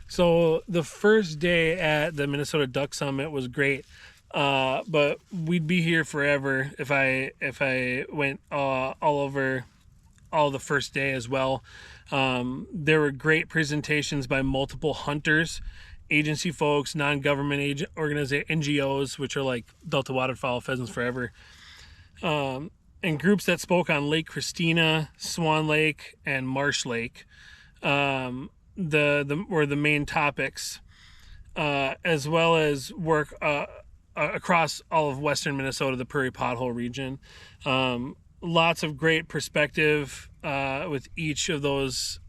So the first day at the Minnesota Duck Summit was great, but we'd be here forever if I went all over all the first day as well. There were great presentations by multiple hunters, agency folks, non-government NGOs, which are like Delta Waterfowl, Pheasants Forever, and groups that spoke on Lake Christina, Swan Lake, and Marsh Lake. The were the main topics, as well as work across all of western Minnesota, the Prairie Pothole region. Lots of great perspective with each of those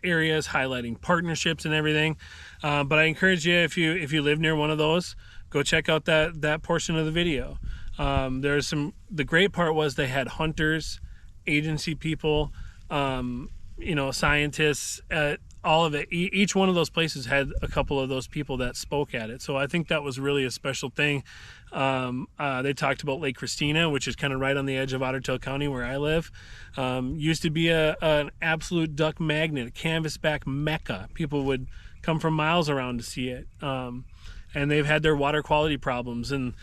areas, highlighting partnerships and everything. But I encourage you, if you live near one of those, go check out that portion of the video. There's some. The great part was they had hunters, agency people, scientists. All of it. Each one of those places had a couple of those people that spoke at it. So I think that was really a special thing. They talked about Lake Christina, which is kind of right on the edge of Otter Tail County where I live. Used to be an absolute duck magnet, a canvasback mecca. People would come from miles around to see it. And they've had their water quality problems, and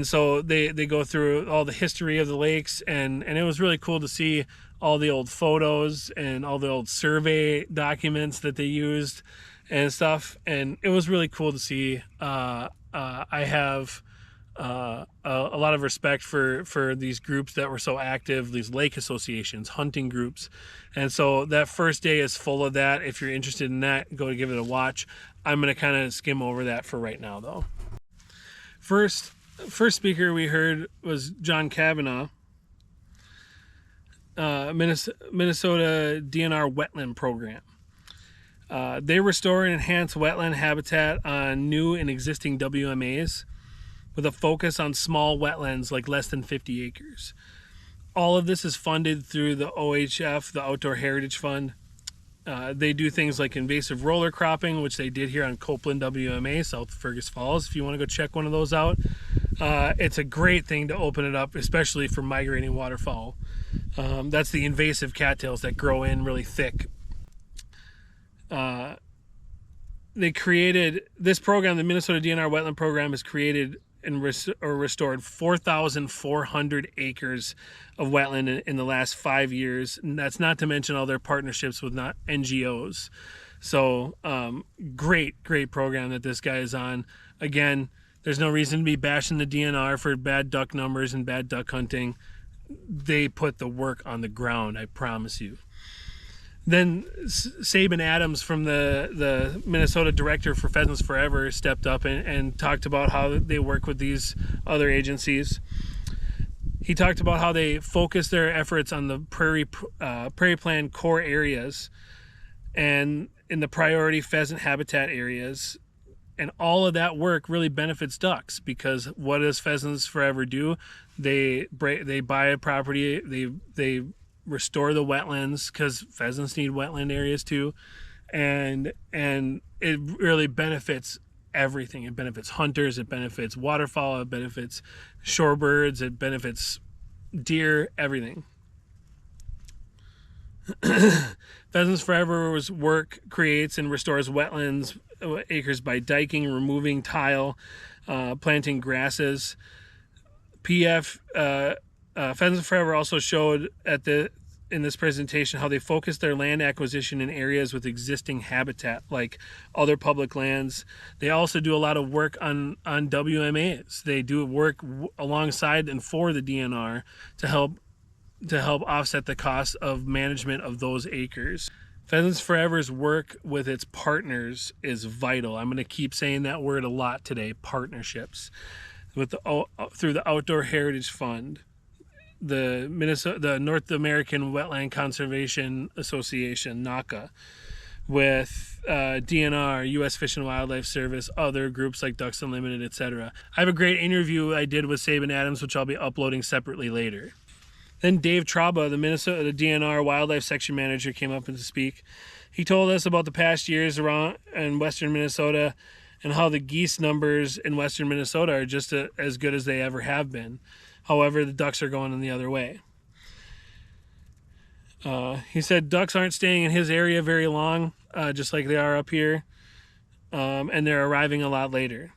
so they go through all the history of the lakes, and it was really cool to see all the old photos and all the old survey documents that they used and stuff, and it was really cool to see. I have a lot of respect for these groups that were so active, these lake associations, hunting groups, and so that first day is full of that. If you're interested in that, go give it a watch. I'm going to kind of skim over that for right now, though. First speaker we heard was John Kavanaugh, Minnesota DNR Wetland Program. They restore and enhance wetland habitat on new and existing WMAs with a focus on small wetlands like less than 50 acres. All of this is funded through the OHF, the Outdoor Heritage Fund. They do things like invasive roller cropping, which they did here on Copeland WMA, South Fergus Falls. If you want to go check one of those out, it's a great thing to open it up, especially for migrating waterfowl. That's the invasive cattails that grow in really thick. They created this program, the Minnesota DNR Wetland Program, has created and restored 4,400 acres of wetland in the last 5 years. And that's not to mention all their partnerships with not NGOs. So great program that this guy is on. Again, there's no reason to be bashing the DNR for bad duck numbers and bad duck hunting. They put the work on the ground, I promise you. Then Saban Adams from the Minnesota Director for Pheasants Forever stepped up and talked about how they work with these other agencies. He talked about how they focus their efforts on the prairie plan core areas and in the priority pheasant habitat areas. And all of that work really benefits ducks, because what does Pheasants Forever do? They buy a property, they restore the wetlands, because pheasants need wetland areas too, and it really benefits everything. It benefits hunters, it benefits waterfowl, it benefits shorebirds, it benefits deer, everything. Pheasants Forever's work creates and restores wetlands acres by diking, removing tile, planting grasses. Pheasants Forever also showed in this presentation how they focus their land acquisition in areas with existing habitat, like other public lands. They also do a lot of work on WMAs. They do work alongside and for the DNR to help offset the cost of management of those acres. Pheasants Forever's work with its partners is vital. I'm going to keep saying that word a lot today, partnerships, through the Outdoor Heritage Fund, the North American Wetland Conservation Association, NACA, with DNR, U.S. Fish and Wildlife Service, other groups like Ducks Unlimited, etc. I have a great interview I did with Saban Adams, which I'll be uploading separately later. Then Dave Traba, the Minnesota DNR Wildlife Section Manager, came up to speak. He told us about the past years around in western Minnesota and how the geese numbers in western Minnesota are just as good as they ever have been. However, the ducks are going in the other way. He said ducks aren't staying in his area very long, just like they are up here. and they're arriving a lot later.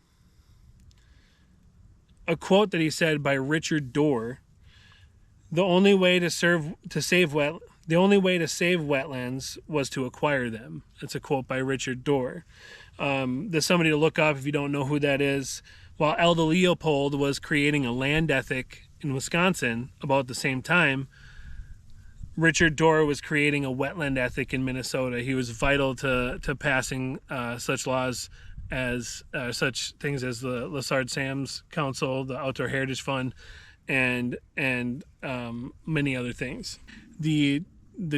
A quote that he said by Richard Dorr: "The only way to save wetlands was to acquire them." It's a quote by Richard Dorr. There's somebody to look up if you don't know who that is. While Aldo Leopold was creating a land ethic in Wisconsin about the same time, Richard Dorr was creating a wetland ethic in Minnesota. He was vital to passing such laws as such things as the Lessard-Sams Council, the Outdoor Heritage Fund, and many other things. The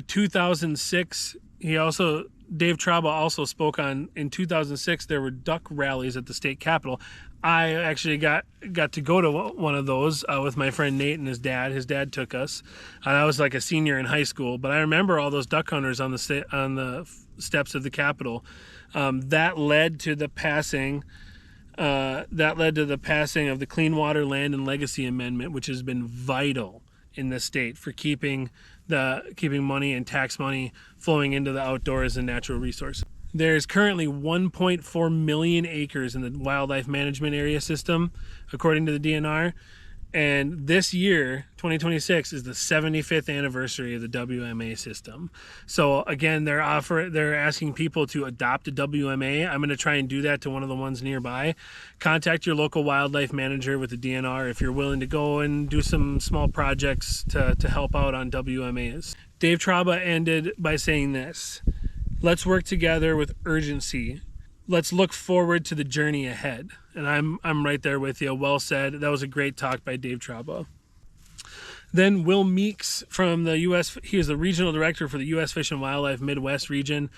2006, Dave Traube also spoke on, in 2006, there were duck rallies at the state capitol. I actually got to go to one of those with my friend Nate and his dad. His dad took us. I was like a senior in high school, but I remember all those duck hunters on the steps of the Capitol. That led to the passing of the Clean Water, Land, and Legacy Amendment, which has been vital in the state for keeping money and tax money flowing into the outdoors and natural resources. There's currently 1.4 million acres in the wildlife management area system, according to the DNR. And this year, 2026, is the 75th anniversary of the WMA system. So again, they're asking people to adopt a WMA. I'm going to try and do that to one of the ones nearby. Contact your local wildlife manager with the DNR if you're willing to go and do some small projects to help out on WMAs. Dave Traube ended by saying this: "Let's work together with urgency. Let's look forward to the journey ahead." And I'm right there with you. Well said. That was a great talk by Dave Traube. Then Will Meeks from the U.S. He is the regional director for the U.S. Fish and Wildlife Midwest region.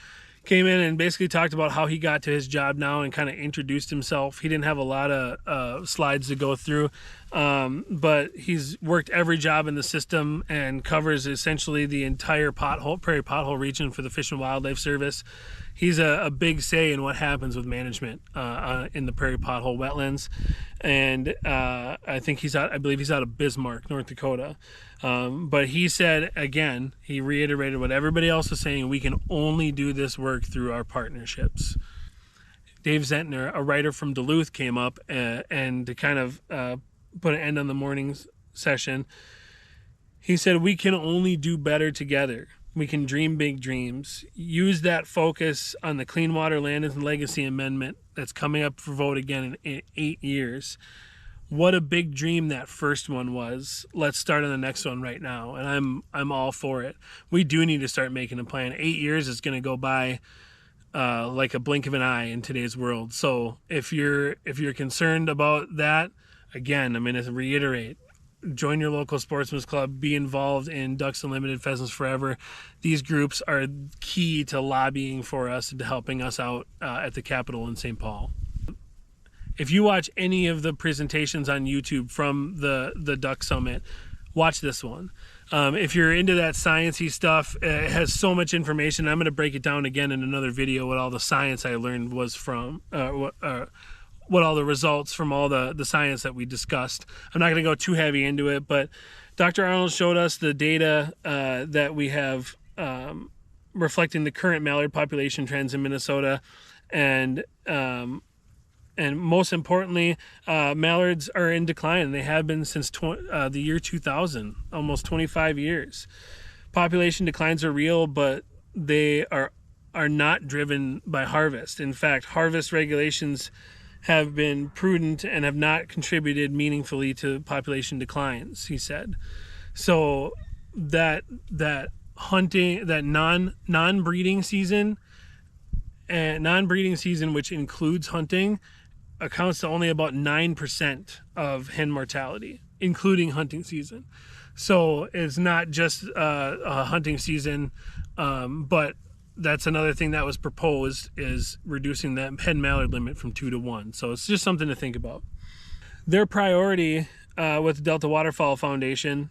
Came in and basically talked about how he got to his job now and kind of introduced himself. He didn't have a lot of slides to go through, but he's worked every job in the system and covers essentially the entire prairie pothole region for the Fish and Wildlife Service. He's a big say in what happens with management in the prairie pothole wetlands, and I believe he's out of Bismarck, North Dakota. But he said, again, he reiterated what everybody else was saying: we can only do this work through our partnerships. Dave Zentner, a writer from Duluth, came up and to kind of put an end on the morning session. He said, "We can only do better together. We can dream big dreams. Use that focus on the Clean Water, Land, and Legacy Amendment that's coming up for vote again in 8 years. What a big dream that first one was. Let's start on the next one right now." And I'm all for it. We do need to start making a plan. 8 years is going to go by like a blink of an eye in today's world. So if you're concerned about that, again, I'm going to reiterate: join your local sportsman's club, be involved in Ducks Unlimited, Pheasants Forever. These groups are key to lobbying for us and to helping us out at the Capitol in St. Paul. If you watch any of the presentations on YouTube from the Duck Summit, watch this one. If you're into that sciencey stuff, it has so much information. I'm going to break it down again in another video what all the science I learned was from, what all the results from all the science that we discussed. I'm not going to go too heavy into it, but Dr. Arnold showed us the data that we have reflecting the current mallard population trends in Minnesota, and most importantly, mallards are in decline. They have been since the year 2000, almost 25 years. Population declines are real, but they are not driven by harvest. In fact, harvest regulations have been prudent and have not contributed meaningfully to population declines, he said. So that hunting, that non-breeding season, which includes hunting, accounts to only about 9% of hen mortality, including hunting season. So it's not just a hunting season, but that's another thing that was proposed, is reducing that hen mallard limit from 2 to 1. So it's just something to think about. Their priority with the Delta Waterfowl Foundation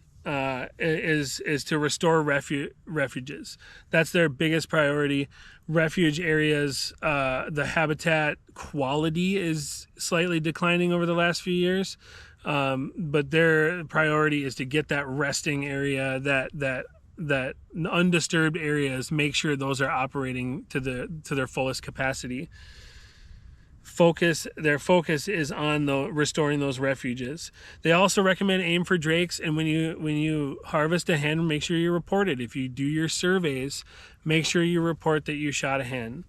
is to restore refuges. That's their biggest priority. Refuge areas, the habitat quality is slightly declining over the last few years, but their priority is to get that resting area, that undisturbed areas, make sure those are operating to their fullest capacity. Their focus is on restoring those refuges. They also recommend aim for drakes, and when you harvest a hen, make sure you report it. If you do your surveys, make sure you report that you shot a hen.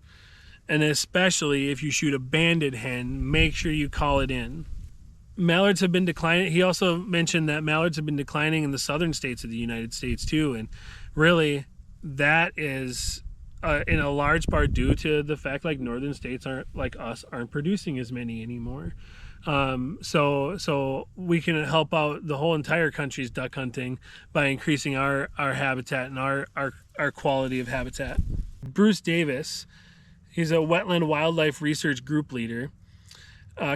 And especially if you shoot a banded hen, make sure you call it in. Mallards have been declining. He also mentioned that mallards have been declining in the southern states of the United States too, and really that is in a large part due to the fact like northern states aren't producing as many anymore. So we can help out the whole entire country's duck hunting by increasing our habitat and our quality of habitat. Bruce Davis, he's a wetland wildlife research group leader,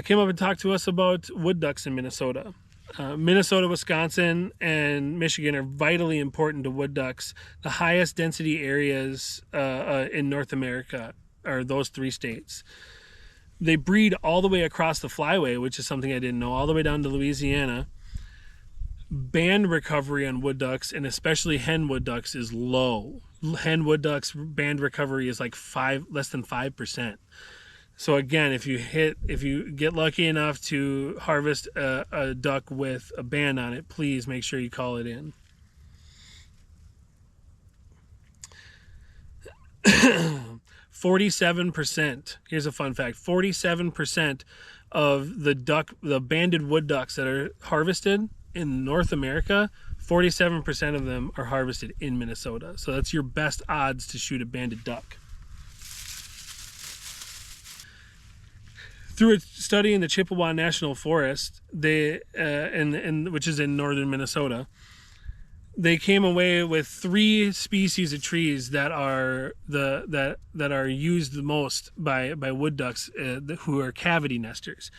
came up and talked to us about wood ducks in Minnesota. Minnesota, Wisconsin, and Michigan are vitally important to wood ducks. The highest density areas in North America are those three states. They breed all the way across the flyway, which is something I didn't know, all the way down to Louisiana. Band recovery on wood ducks, and especially hen wood ducks, is low. Hen wood ducks band recovery is like less than 5%. So again, if you get lucky enough to harvest a duck with a band on it, please make sure you call it in. 47%. Here's a fun fact: 47% of the banded wood ducks that are harvested in North America, 47% of them are harvested in Minnesota. So that's your best odds to shoot a banded duck. Through a study in the Chippewa National Forest, which is in northern Minnesota, they came away with 3 species of trees that are used the most by wood ducks who are cavity nesters.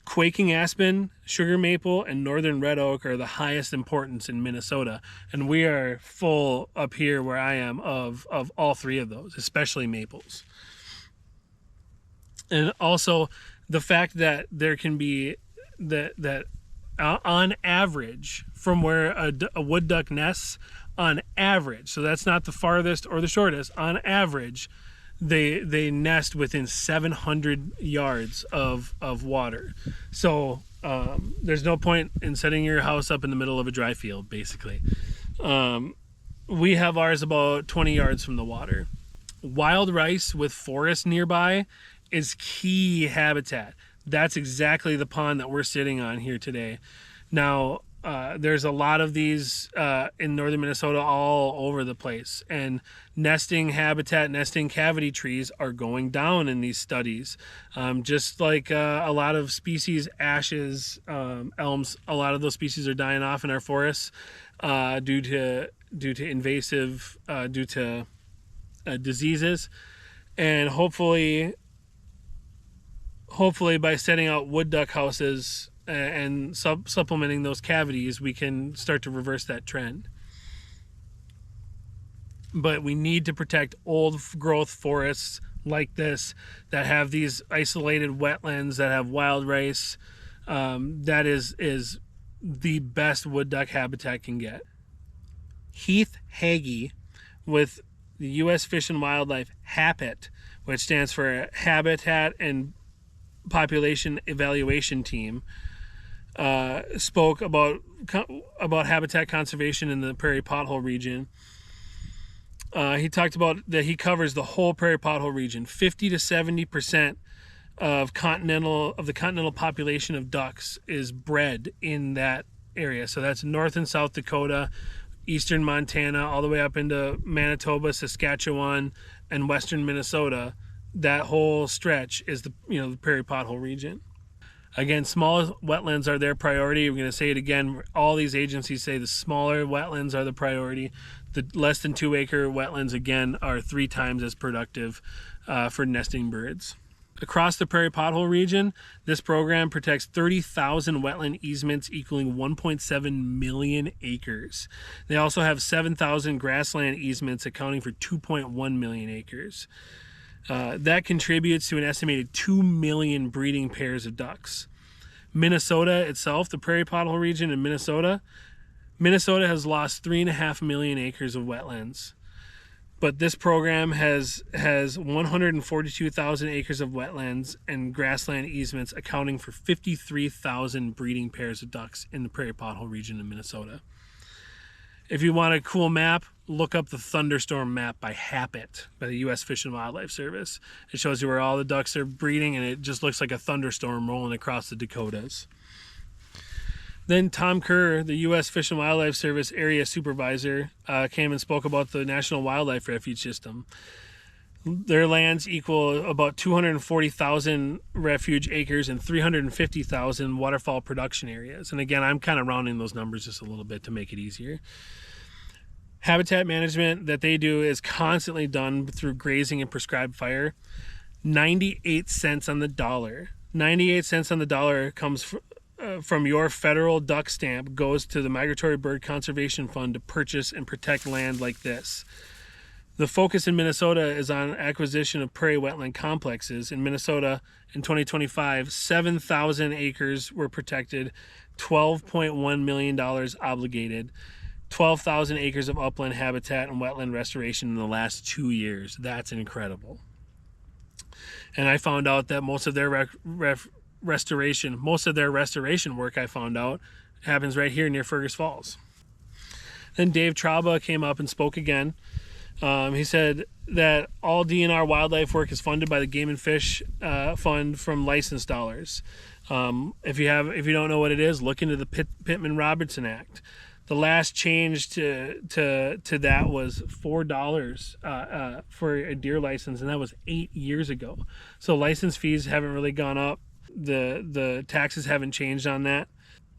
Quaking aspen, sugar maple, and northern red oak are the highest importance in Minnesota, and we are full up here where I am of all 3 of those, especially maples. And also the fact that there can be that on average, from where a wood duck nests, on average, so that's not the farthest or the shortest, on average they nest within 700 yards of water. So there's no point in setting your house up in the middle of a dry field, basically. We have ours about 20 yards from the water. Wild rice with forest nearby is key habitat. That's exactly the pond that we're sitting on here today. Now, there's a lot of these in northern Minnesota all over the place, and nesting cavity trees are going down in these studies. Just like a lot of species, ashes, elms, a lot of those species are dying off in our forests due to invasive, diseases, and hopefully by setting out wood duck houses and supplementing those cavities, we can start to reverse that trend. But we need to protect old growth forests like this that have these isolated wetlands that have wild rice. That is the best wood duck habitat can get. Heath Hagee with the U.S. Fish and Wildlife HAPIT, which stands for Habitat and Population Evaluation Team, spoke about habitat conservation in the prairie pothole region. He talked about that he covers the whole prairie pothole region. 50 to 70% of the continental population of ducks is bred in that area. So that's North and South Dakota, eastern Montana, all the way up into Manitoba, Saskatchewan, and western Minnesota. That whole stretch is the prairie pothole region. Again, small wetlands are their priority. We're going to say it again. All these agencies say the smaller wetlands are the priority. The less than 2 acre wetlands, again, are 3 times as productive for nesting birds. Across the prairie pothole region, this program protects 30,000 wetland easements equaling 1.7 million acres. They also have 7,000 grassland easements accounting for 2.1 million acres. That contributes to an estimated 2 million breeding pairs of ducks. Minnesota itself, the prairie pothole region in Minnesota has lost 3.5 million acres of wetlands. But this program has 142,000 acres of wetlands and grassland easements, accounting for 53,000 breeding pairs of ducks in the Prairie Pothole region in Minnesota. If you want a cool map, look up the thunderstorm map by HAPIT, by the U.S. Fish and Wildlife Service. It shows you where all the ducks are breeding, and it just looks like a thunderstorm rolling across the Dakotas. Then Tom Kerr, the U.S. Fish and Wildlife Service area supervisor, came and spoke about the National Wildlife Refuge System. Their lands equal about 240,000 refuge acres and 350,000 waterfowl production areas. And again, I'm kind of rounding those numbers just a little bit to make it easier. Habitat management that they do is constantly done through grazing and prescribed fire. 98 cents on the dollar. 98 cents on the dollar comes from your federal duck stamp, goes to the Migratory Bird Conservation Fund to purchase and protect land like this. The focus in Minnesota is on acquisition of prairie wetland complexes. In Minnesota, in 2025, 7,000 acres were protected, $12.1 million obligated, 12,000 acres of upland habitat and wetland restoration in the last 2 years. That's incredible. And I found out that most of their restoration work, I found out, happens right here near Fergus Falls. Then Dave Trauba came up and spoke again. He said that all DNR wildlife work is funded by the Game and Fish Fund from license dollars. If you don't know what it is, look into the Pittman-Robertson Act. The last change to that was $4 for a deer license, and that was 8 years ago. So license fees haven't really gone up. The taxes haven't changed on that.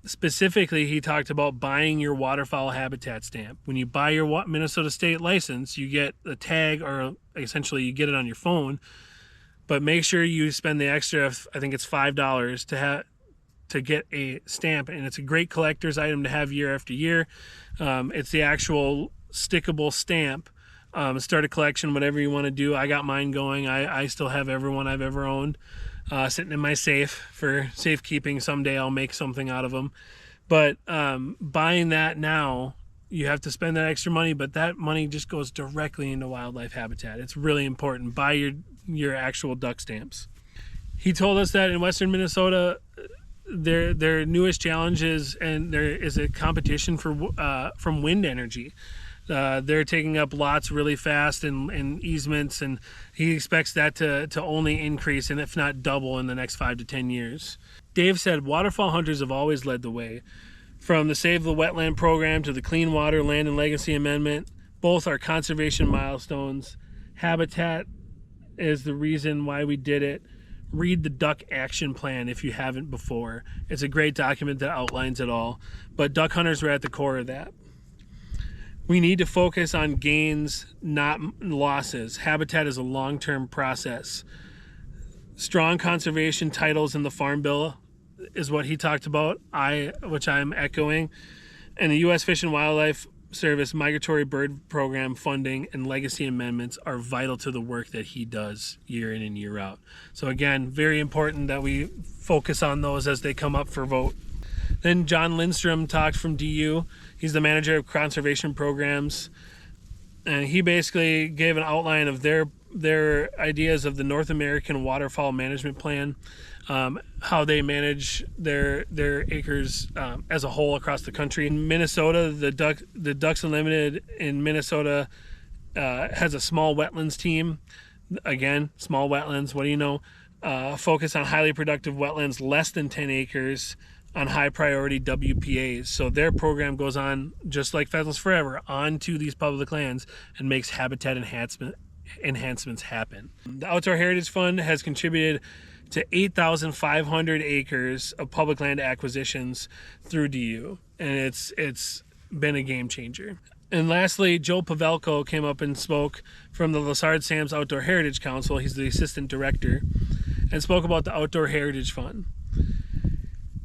Specifically, he talked about buying your waterfowl habitat stamp. When you buy your Minnesota state license, you get a tag, or essentially you get it on your phone, but make sure you spend the extra, I think it's $5 to get a stamp, and it's a great collector's item to have year after year. It's the actual stickable stamp. Start a collection, whatever you want to do. I got mine going. I still have every one I've ever owned. Sitting in my safe for safekeeping. Someday I'll make something out of them. But buying that now, you have to spend that extra money, but that money just goes directly into wildlife habitat. It's really important. Buy your actual duck stamps. He told us that in western Minnesota, their newest challenge is, and there is a competition from wind energy. They're taking up lots really fast and easements, and he expects that to only increase, and if not double, in the next 5 to 10 years. Dave said waterfowl hunters have always led the way. From the Save the Wetland program to the Clean Water Land and Legacy Amendment, both are conservation milestones. Habitat is the reason why we did it. Read the Duck Action Plan if you haven't before. It's a great document that outlines it all, but duck hunters were at the core of that. We need to focus on gains, not losses. Habitat is a long-term process. Strong conservation titles in the Farm Bill is what he talked about, which I'm echoing. And the U.S. Fish and Wildlife Service Migratory Bird Program funding and legacy amendments are vital to the work that he does year in and year out. So again, very important that we focus on those as they come up for vote. Then John Lindstrom talked from DU. He's the manager of conservation programs, and he basically gave an outline of their ideas of the North American Waterfowl Management Plan, how they manage their acres as a whole across the country. In Minnesota, the Ducks Unlimited in Minnesota has a small wetlands team. Again, small wetlands, what do you know? Focus on highly productive wetlands less than 10 acres on high priority WPAs. So their program goes on, just like Pheasants Forever, onto these public lands and makes habitat enhancements happen. The Outdoor Heritage Fund has contributed to 8,500 acres of public land acquisitions through DU, and it's been a game changer. And lastly, Joe Pavelko came up and spoke from the Lessard Sam's Outdoor Heritage Council. He's the assistant director, and spoke about the Outdoor Heritage Fund.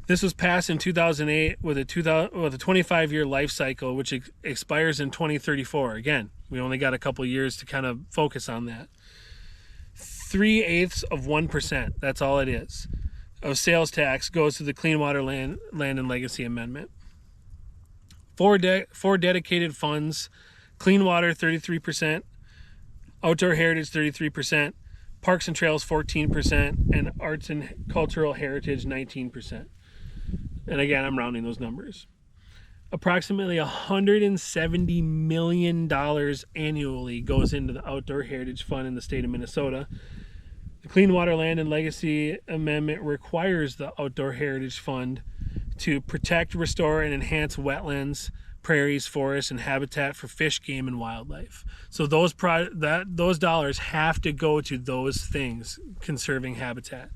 This was passed in 2008 with a 25-year life cycle, which expires in 2034. Again, we only got a couple years to kind of focus on that. 0.3%, that's all it is, of sales tax goes to the Clean Water Land and Legacy Amendment. Four dedicated funds: clean water 33%, Outdoor heritage 33%, parks and trails 14%, and arts and cultural heritage 19%. And again, I'm rounding those numbers. Approximately $170 million annually goes into the Outdoor Heritage Fund in the state of Minnesota. The Clean Water, Land, and Legacy Amendment requires the Outdoor Heritage Fund to protect, restore, and enhance wetlands, prairies, forests, and habitat for fish, game, and wildlife. So those dollars have to go to those things, conserving habitat.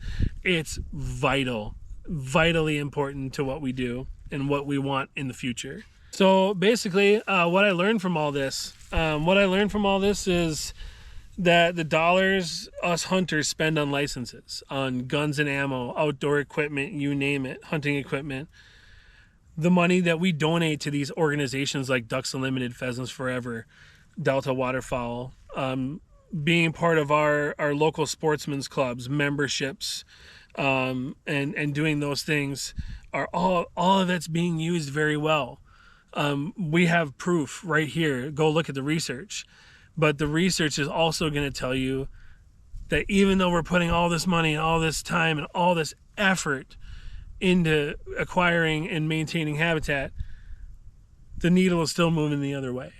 It's vitally important to what we do and what we want in the future. So basically, what I learned from all this is that the dollars us hunters spend on licenses, on guns and ammo, outdoor equipment, you name it, hunting equipment, the money that we donate to these organizations like Ducks Unlimited, Pheasants Forever, Delta Waterfowl, being part of our local sportsmen's clubs, memberships, and doing those things, are all of it's being used very well. We have proof right here. Go look at the research. But the research is also going to tell you that even though we're putting all this money and all this time and all this effort into acquiring and maintaining habitat, the needle is still moving the other way.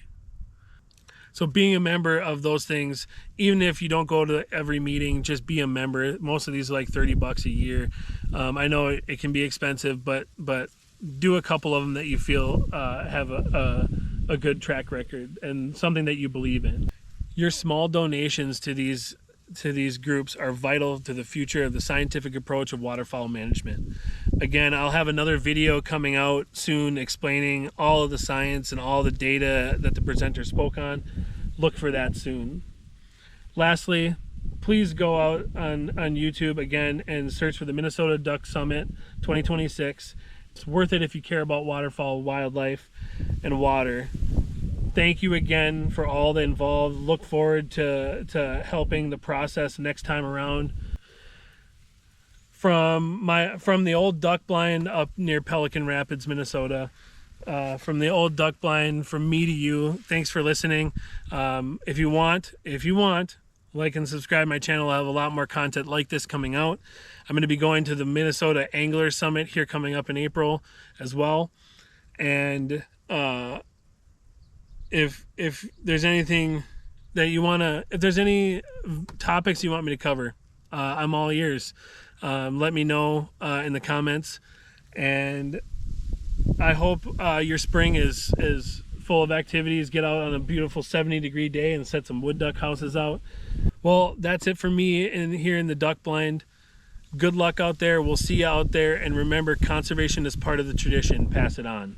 So being a member of those things, even if you don't go to every meeting, just be a member. Most of these are like $30 a year. I know it can be expensive, but do a couple of them that you feel have a good track record and something that you believe in. Your small donations to these groups are vital to the future of the scientific approach of waterfowl management. Again, I'll have another video coming out soon explaining all of the science and all the data that the presenter spoke on. Look for that soon. Lastly, please go out on YouTube again and search for the Minnesota Duck Summit 2026. It's worth it if you care about waterfowl, wildlife, and water. Thank you again for all the involved. Look forward to helping the process next time around. From the old duck blind up near Pelican Rapids, Minnesota. From the old duck blind, from me to you. Thanks for listening. If you want, like and subscribe to my channel. I have a lot more content like this coming out. I'm going to be going to the Minnesota Angler Summit here coming up in April as well. And if there's anything that you want to, if there's any topics you want me to cover, I'm all ears. Let me know in the comments. And I hope your spring is full of activities. Get out on a beautiful 70-degree day and set some wood duck houses out. Well, that's it for me here in the duck blind. Good luck out there. We'll see you out there. And remember, conservation is part of the tradition. Pass it on.